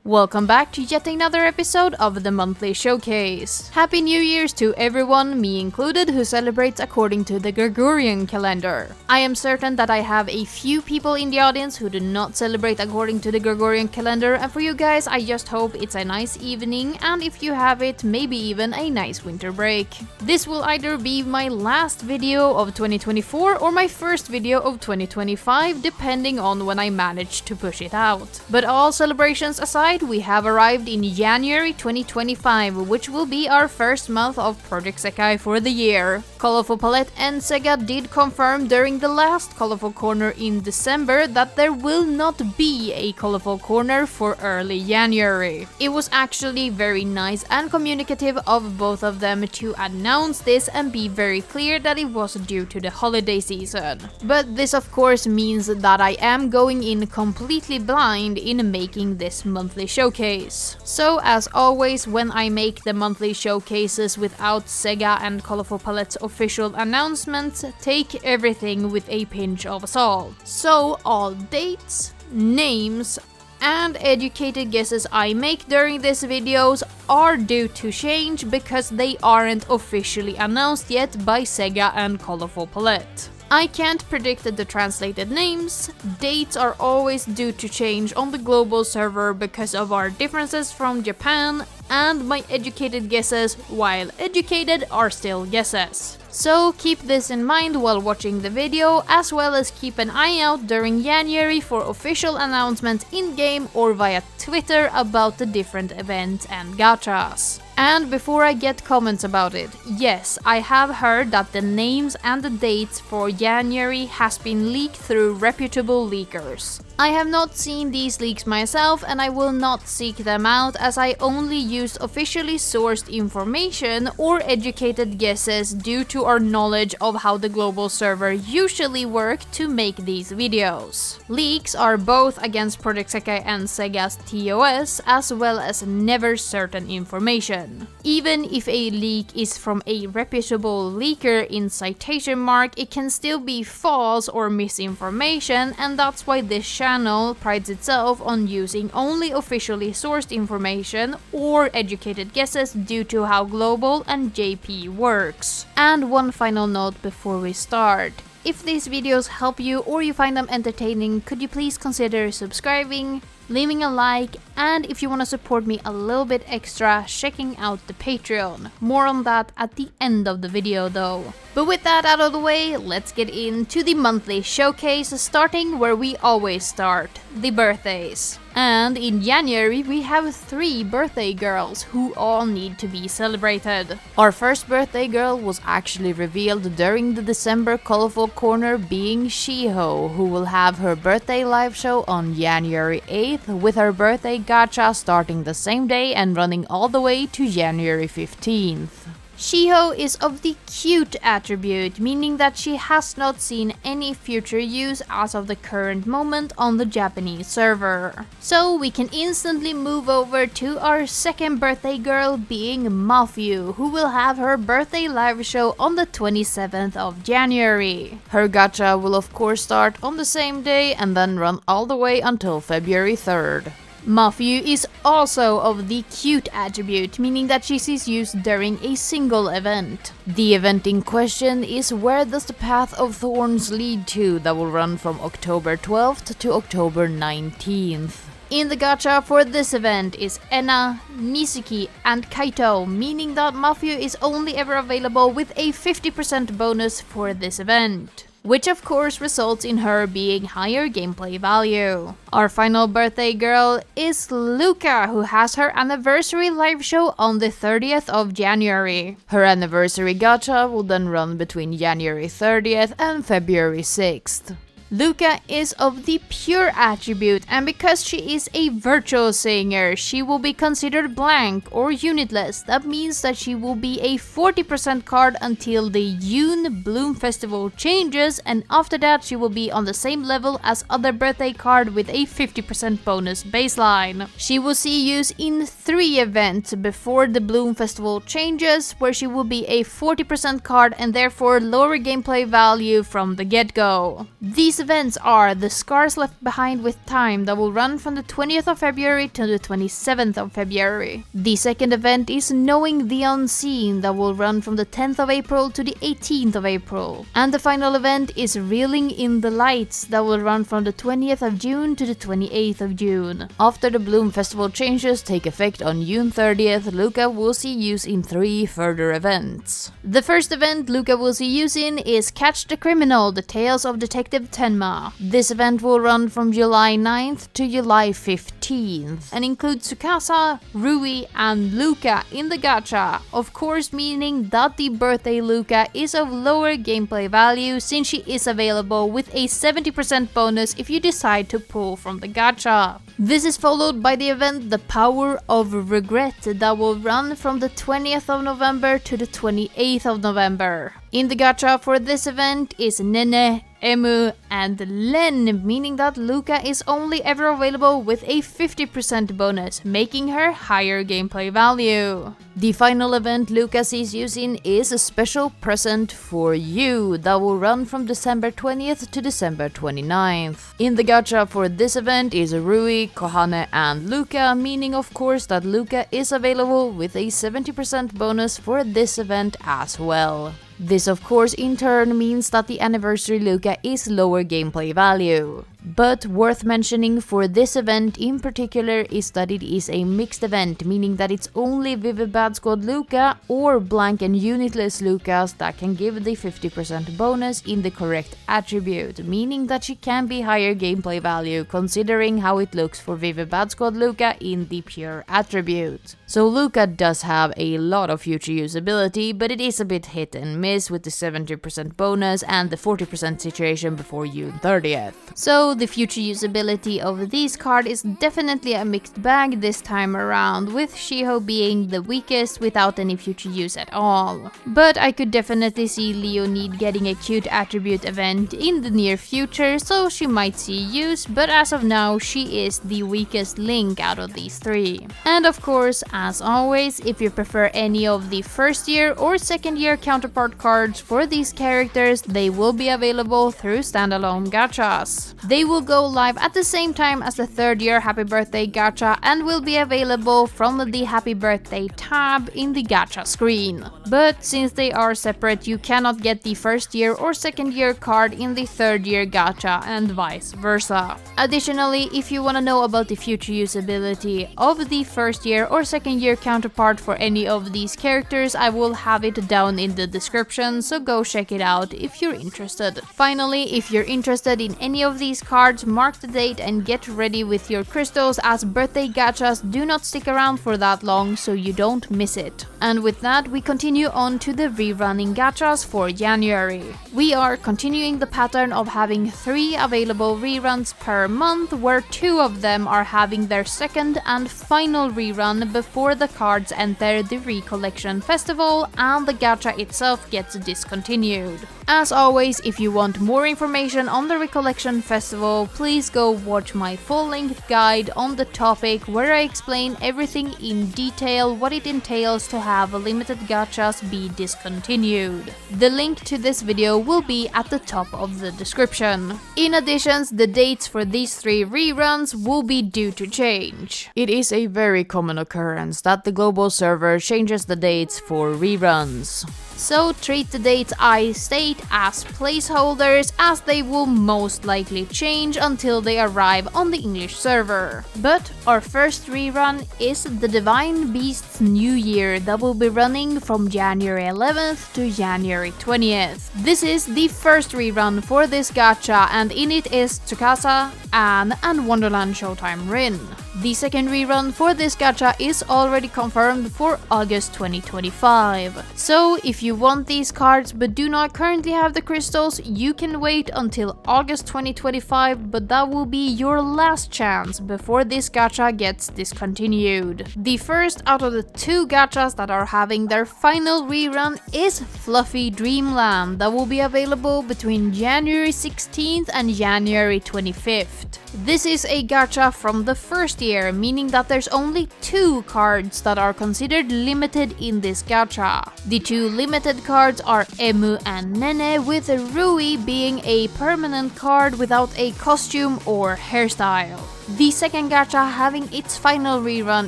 Welcome back to yet another episode of the monthly showcase. Happy New Year's to everyone, me included, who celebrates according to the Gregorian calendar. I am certain that I have a few people in the audience who do not celebrate according to the Gregorian calendar, and for you guys I just hope it's a nice evening, and if you have it, maybe even a nice winter break. This will either be my last video of 2024 or my first video of 2025, depending on when I manage to push it out. But all celebrations aside, we have arrived in January 2025, which will be our first month of Project Sekai for the year. Colorful Palette and SEGA did confirm during the last Colorful Corner in December that there will not be a Colorful Corner for early January. It was actually very nice and communicative of both of them to announce this and be very clear that it was due to the holiday season. But this of course means that I am going in completely blind in making this monthly showcase. So as always, when I make the monthly showcases without SEGA and Colorful Palette's official announcements, take everything with a pinch of salt. So all dates, names, and educated guesses I make during these videos are due to change because they aren't officially announced yet by SEGA and Colorful Palette. I can't predict the translated names, dates are always due to change on the global server because of our differences from Japan, and my educated guesses, while educated, are still guesses. So keep this in mind while watching the video, as well as keep an eye out during January for official announcements in-game or via Twitter about the different events and gachas. And before I get comments about it, yes, I have heard that the names and the dates for January has been leaked through reputable leakers. I have not seen these leaks myself and I will not seek them out as I only used officially sourced information or educated guesses due to our knowledge of how the global server usually work to make these videos. Leaks are both against Project Sekai and SEGA's TOS as well as never certain information. Even if a leak is from a reputable leaker in citation mark, it can still be false or misinformation, and that's why this channel prides itself on using only officially sourced information or educated guesses due to how global and JP works. And one final note before we start. If these videos help you or you find them entertaining, could you please consider subscribing, leaving a like, and if you want to support me a little bit extra, checking out the Patreon. More on that at the end of the video though. But with that out of the way, let's get into the monthly showcase, starting where we always start, the birthdays. And in January we have 3 birthday girls who all need to be celebrated. Our first birthday girl was actually revealed during the December Colorful Corner, being Shiho, who will have her birthday live show on January 8th, with her birthday gacha starting the same day and running all the way to January 15th. Shiho is of the cute attribute, meaning that she has not seen any future use as of the current moment on the Japanese server. So we can instantly move over to our second birthday girl, being Mafuyu, who will have her birthday live show on the 27th of January. Her gacha will of course start on the same day and then run all the way until February 3rd. Mafuyu is also of the cute attribute, meaning that she sees use during a single event. The event in question is Where Does the Path of Thorns Lead To, that will run from October 12th to October 19th. In the gacha for this event is Enna, Misaki, and Kaito, meaning that Mafuyu is only ever available with a 50% bonus for this event, which of course results in her being higher gameplay value. Our final birthday girl is Luca, who has her anniversary live show on the 30th of January. Her anniversary gacha will then run between January 30th and February 6th. Luca is of the pure attribute, and because she is a virtual singer, she will be considered blank or unitless. That means that she will be a 40% card until the June Bloom Festival changes, and after that she will be on the same level as other birthday card with a 50% bonus baseline. She will see use in 3 events before the Bloom Festival changes, where she will be a 40% card and therefore lower gameplay value from the get-go. These events are the Scars Left Behind with Time that will run from the 20th of February to the 27th of February. The second event is Knowing the Unseen that will run from the 10th of April to the 18th of April. And the final event is Reeling in the Lights that will run from the 20th of June to the 28th of June. After the Bloom Festival changes take effect on June 30th, Luca will see use in 3 further events. The first event Luca will see use in is Catch the Criminal, The Tales of Detective Tenma. This event will run from July 9th to July 15th and includes Tsukasa, Rui and Luca in the gacha, of course meaning that the birthday Luca is of lower gameplay value since she is available with a 70% bonus if you decide to pull from the gacha. This is followed by the event The Power of Regret that will run from the 20th of November to the 28th of November. In the gacha for this event is Nene, Emu and Len, meaning that Luca is only ever available with a 50% bonus, making her higher gameplay value. The final event Luca sees use in is a special present for you that will run from December 20th to December 29th. In the gacha for this event is Rui, Kohane and Luca, meaning of course that Luca is available with a 70% bonus for this event as well. This of course in turn means that the anniversary Luca is lower gameplay value. But worth mentioning for this event in particular is that it is a mixed event, meaning that it's only Vivid Bad Squad Luca or blank and unitless Lucas that can give the 50% bonus in the correct attribute, meaning that she can be higher gameplay value considering how it looks for Vivid Bad Squad Luca in the pure attribute. So Luca does have a lot of future usability, but it is a bit hit and miss with the 70% bonus and the 40% situation before June 30th. So the future usability of this card is definitely a mixed bag this time around, with Shiho being the weakest without any future use at all. But I could definitely see Leonid getting a cute attribute event in the near future, so she might see use, but as of now she is the weakest link out of these 3. And of course, as always, if you prefer any of the first year or second year counterpart cards for these characters, they will be available through standalone gachas. They will go live at the same time as the 3rd year Happy Birthday gacha and will be available from the Happy Birthday tab in the gacha screen. But since they are separate, you cannot get the 1st year or 2nd year card in the 3rd year gacha and vice versa. Additionally, if you want to know about the future usability of the 1st year or 2nd year counterpart for any of these characters, I will have it down in the description, so go check it out if you're interested. Finally, if you're interested in any of these cards, mark the date and get ready with your crystals, as birthday gachas do not stick around for that long, so you don't miss it. And with that, we continue on to the rerunning gachas for January. We are continuing the pattern of having 3 available reruns per month, where 2 of them are having their second and final rerun before the cards enter the Recollection Festival and the gacha itself gets discontinued. As always, if you want more information on the Recollection Festival, please go watch my full-length guide on the topic where I explain everything in detail what it entails to have limited gachas be discontinued. The link to this video will be at the top of the description. In addition, the dates for these 3 reruns will be due to change. It is a very common occurrence that the global server changes the dates for reruns. So treat the dates I state as placeholders, as they will most likely change until they arrive on the English server. But our first rerun is the Divine Beasts New Year that will be running from January 11th to January 20th. This is the first rerun for this gacha, and in it is Tsukasa, Anne and Wonderland Showtime Rin. The second rerun for this gacha is already confirmed for August 2025. So if you want these cards but do not currently have the crystals, you can wait until August 2025, but that will be your last chance before this gacha gets discontinued. The first out of the 2 gachas that are having their final rerun is Fluffy Dreamland, that will be available between January 16th and January 25th. This is a gacha from the first year, meaning that there's only 2 cards that are considered limited in this gacha. The 2 limited cards are Emu and Nene, with Rui being a permanent card without a costume or hairstyle. The second gacha having its final rerun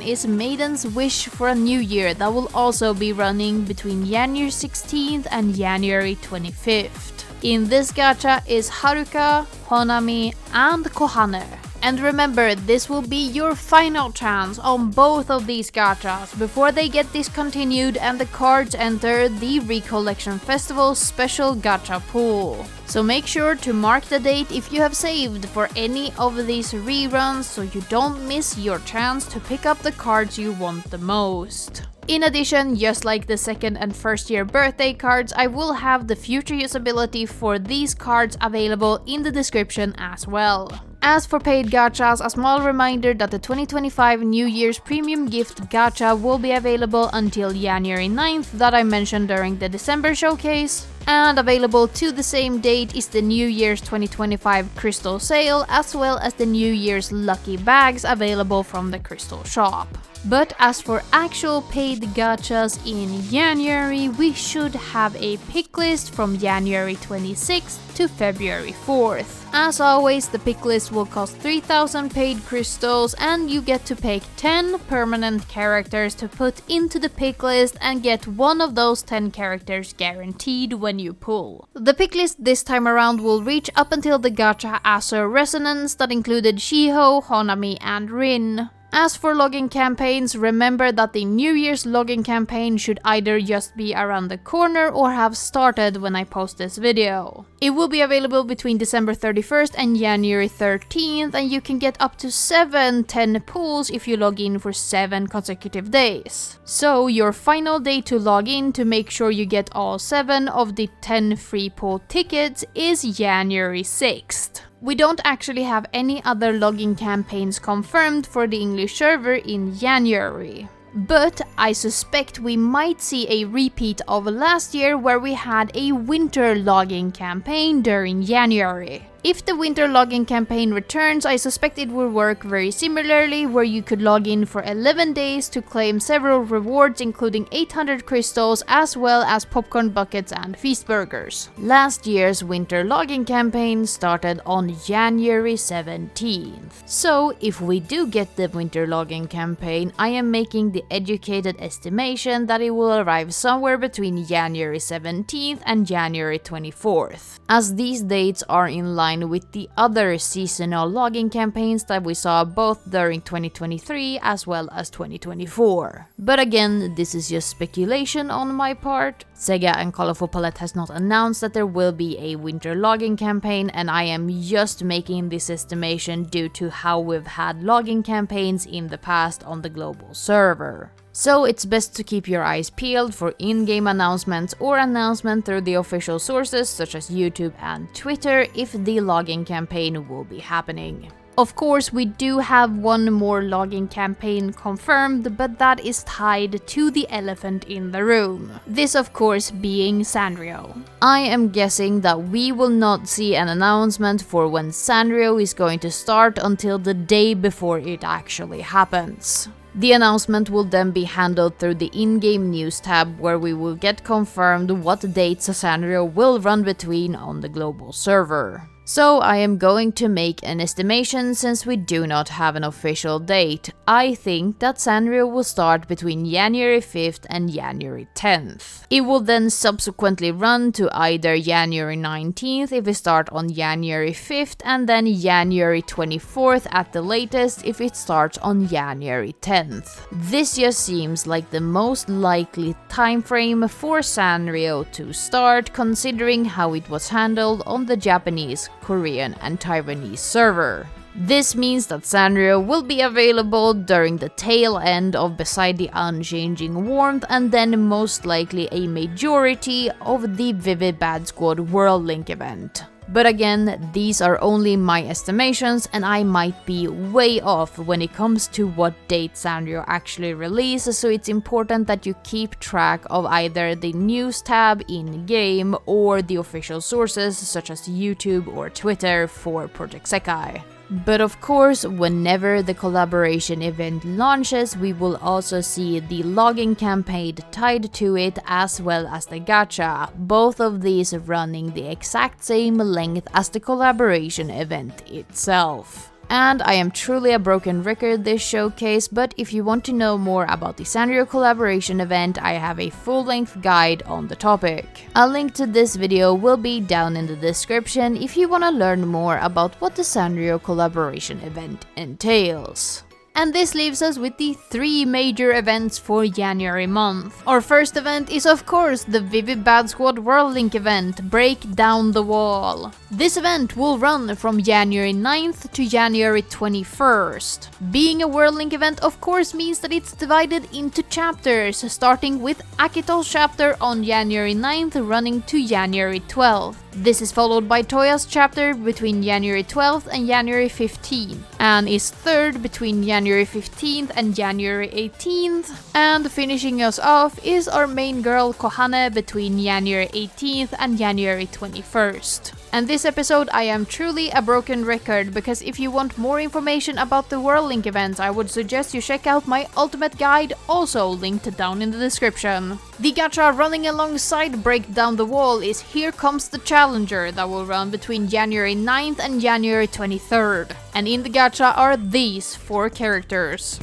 is Maiden's Wish for a New Year, that will also be running between January 16th and January 25th. In this gacha is Haruka, Honami, and Kohane. And remember, this will be your final chance on both of these gachas before they get discontinued and the cards enter the Recollection Festival special gacha pool. So make sure to mark the date if you have saved for any of these reruns so you don't miss your chance to pick up the cards you want the most. In addition, just like the second and first year birthday cards, I will have the future usability for these cards available in the description as well. As for paid gachas, a small reminder that the 2025 New Year's Premium Gift Gacha will be available until January 9th that I mentioned during the December showcase. And available to the same date is the New Year's 2025 Crystal Sale, as well as the New Year's Lucky Bags available from the Crystal Shop. But as for actual paid gachas in January, we should have a pick list from January 26th to February 4th. As always, the pick list will cost 3,000 paid crystals and you get to pick 10 permanent characters to put into the pick list and get one of those 10 characters guaranteed when you pull. The pick list this time around will reach up until the gacha Aso Resonance that included Shiho, Honami, and Rin. As for login campaigns, remember that the New Year's login campaign should either just be around the corner or have started when I post this video. It will be available between December 31st and January 13th, and you can get up to 7 10 pulls if you log in for 7 consecutive days. So your final day to log in to make sure you get all 7 of the 10 free pull tickets is January 6th. We don't actually have any other login campaigns confirmed for the English server in January. But I suspect we might see a repeat of last year where we had a winter login campaign during January. If the winter login campaign returns, I suspect it will work very similarly, where you could log in for 11 days to claim several rewards including 800 crystals as well as popcorn buckets and feast burgers. Last year's winter login campaign started on January 17th. So if we do get the winter login campaign, I am making the educated estimation that it will arrive somewhere between January 17th and January 24th, as these dates are in line with the other seasonal login campaigns that we saw both during 2023 as well as 2024. But again, this is just speculation on my part. SEGA and Colorful Palette has not announced that there will be a winter login campaign, and I am just making this estimation due to how we've had login campaigns in the past on the global server. So it's best to keep your eyes peeled for in-game announcements or announcement through the official sources such as YouTube and Twitter if the login campaign will be happening. Of course, we do have one more login campaign confirmed, but that is tied to the elephant in the room. This of course being Sanrio. I am guessing that we will not see an announcement for when Sanrio is going to start until the day before it actually happens. The announcement will then be handled through the in-game news tab, where we will get confirmed what dates Sanrio will run between on the global server. So I am going to make an estimation since we do not have an official date. I think that Sanrio will start between January 5th and January 10th. It will then subsequently run to either January 19th if it starts on January 5th, and then January 24th at the latest if it starts on January 10th. This just seems like the most likely time frame for Sanrio to start, considering how it was handled on the Japanese, Korean and Taiwanese server. This means that Sanrio will be available during the tail end of Beside the Unchanging Warmth, and then most likely a majority of the Vivid Bad Squad World Link event. But again, these are only my estimations and I might be way off when it comes to what date Sanrio actually releases, so it's important that you keep track of either the news tab in-game or the official sources such as YouTube or Twitter for Project Sekai. But of course, whenever the collaboration event launches, we will also see the login campaign tied to it as well as the gacha, both of these running the exact same length as the collaboration event itself. And I am truly a broken record this showcase, but if you want to know more about the Sanrio collaboration event, I have a full-length guide on the topic. A link to this video will be down in the description if you want to learn more about what the Sanrio collaboration event entails. And this leaves us with the 3 major events for January month. Our first event is of course the Vivid Bad Squad World Link event, Break Down the Wall. This event will run from January 9th to January 21st. Being a World Link event of course means that it's divided into chapters, starting with Akito's chapter on January 9th running to January 12th. This is followed by Toya's chapter between January 12th and January 15th, and is third between January 15th and January 18th, and finishing us off is our main girl Kohane between January 18th and January 21st. And this episode I am truly a broken record, because if you want more information about the World Link events, I would suggest you check out my ultimate guide, also linked down in the description. The gacha running alongside Break Down the Wall is Here Comes the Challenger, that will run between January 9th and January 23rd. And in the gacha are these 4 characters.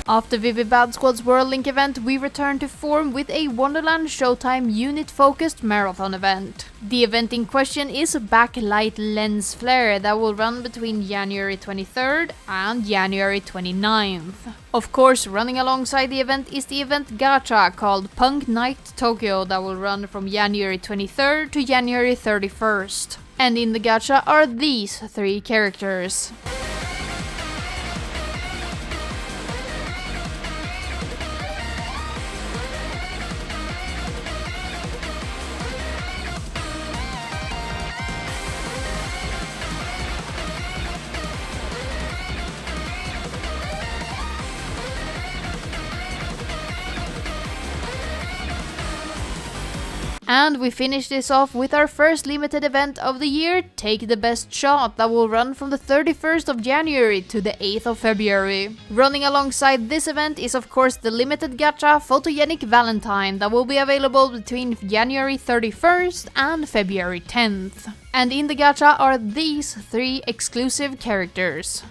After Vivid Bad Squad's World Link event, we return to form with a Wonderland Showtime unit-focused marathon event. The event in question is Backlight Lens Flair, that will run between January 23rd and January 29th. Of course, running alongside the event is the event gacha called Punk Night Tokyo, that will run from January 23rd to January 31st. And in the gacha are these 3 characters. And we finish this off with our first limited event of the year, Take the Best Shot, that will run from the 31st of January to the 8th of February. Running alongside this event is of course the limited gacha Photogenic Valentine, that will be available between January 31st and February 10th. And in the gacha are these 3 exclusive characters.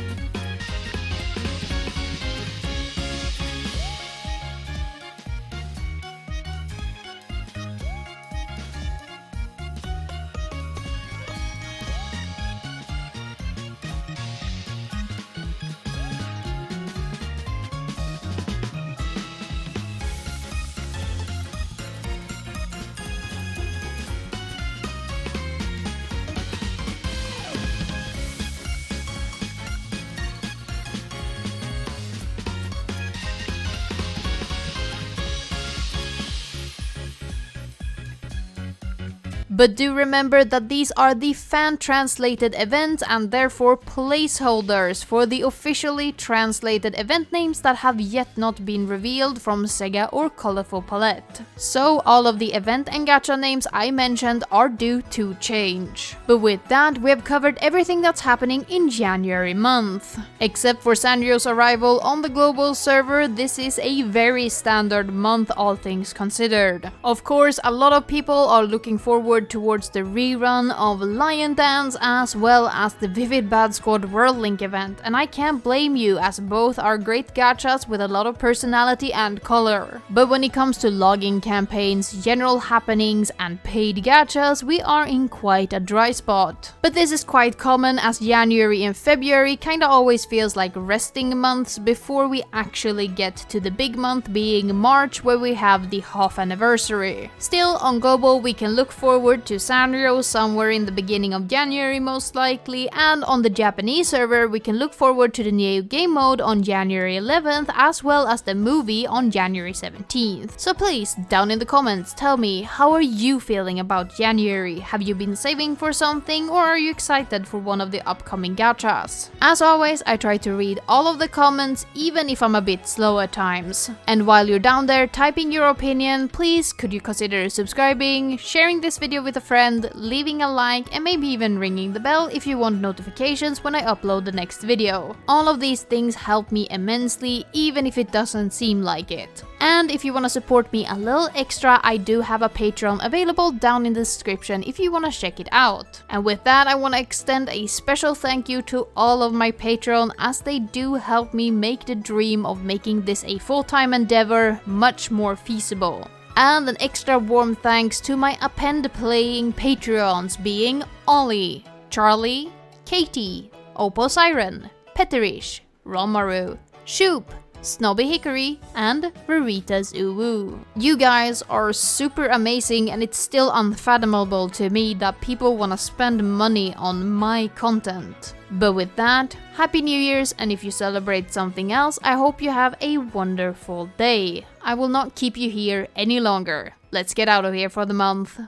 But do remember that these are the fan-translated events and therefore placeholders for the officially translated event names that have yet not been revealed from SEGA or Colorful Palette. So all of the event and gacha names I mentioned are due to change. But with that, we have covered everything that's happening in January month. Except for Sanrio's arrival on the global server, this is a very standard month, all things considered. Of course, a lot of people are looking forward towards the rerun of Lion Dance as well as the Vivid Bad Squad World Link event, and I can't blame you, as both are great gachas with a lot of personality and color. But when it comes to logging campaigns, general happenings and paid gachas, we are in quite a dry spot. But this is quite common, as January and February kinda always feels like resting months before we actually get to the big month being March, where we have the half anniversary. Still, on global we can look forward forward to Sanrio somewhere in the beginning of January most likely, and on the Japanese server we can look forward to the new game mode on January 11th as well as the movie on January 17th. So please, down in the comments, tell me, how are you feeling about January? Have you been saving for something, or are you excited for one of the upcoming gachas? As always, I try to read all of the comments, even if I'm a bit slow at times. And while you're down there typing your opinion, please could you consider subscribing, sharing this video with a friend, leaving a like, and maybe even ringing the bell if you want notifications when I upload the next video. All of these things help me immensely, even if it doesn't seem like it. And if you want to support me a little extra, I do have a Patreon available down in the description if you want to check it out. And with that, I want to extend a special thank you to all of my Patreon, as they do help me make the dream of making this a full-time endeavor much more feasible. And an extra warm thanks to my append playing Patreons, being Ollie, Charlie, Katie, Oppo Siren, Petterish, Romaru, Shoop, Snobby Hickory, and Rarita's Uwu. You guys are super amazing, and it's still unfathomable to me that people wanna spend money on my content. But with that, Happy New Year's, and if you celebrate something else, I hope you have a wonderful day. I will not keep you here any longer. Let's get out of here for the month.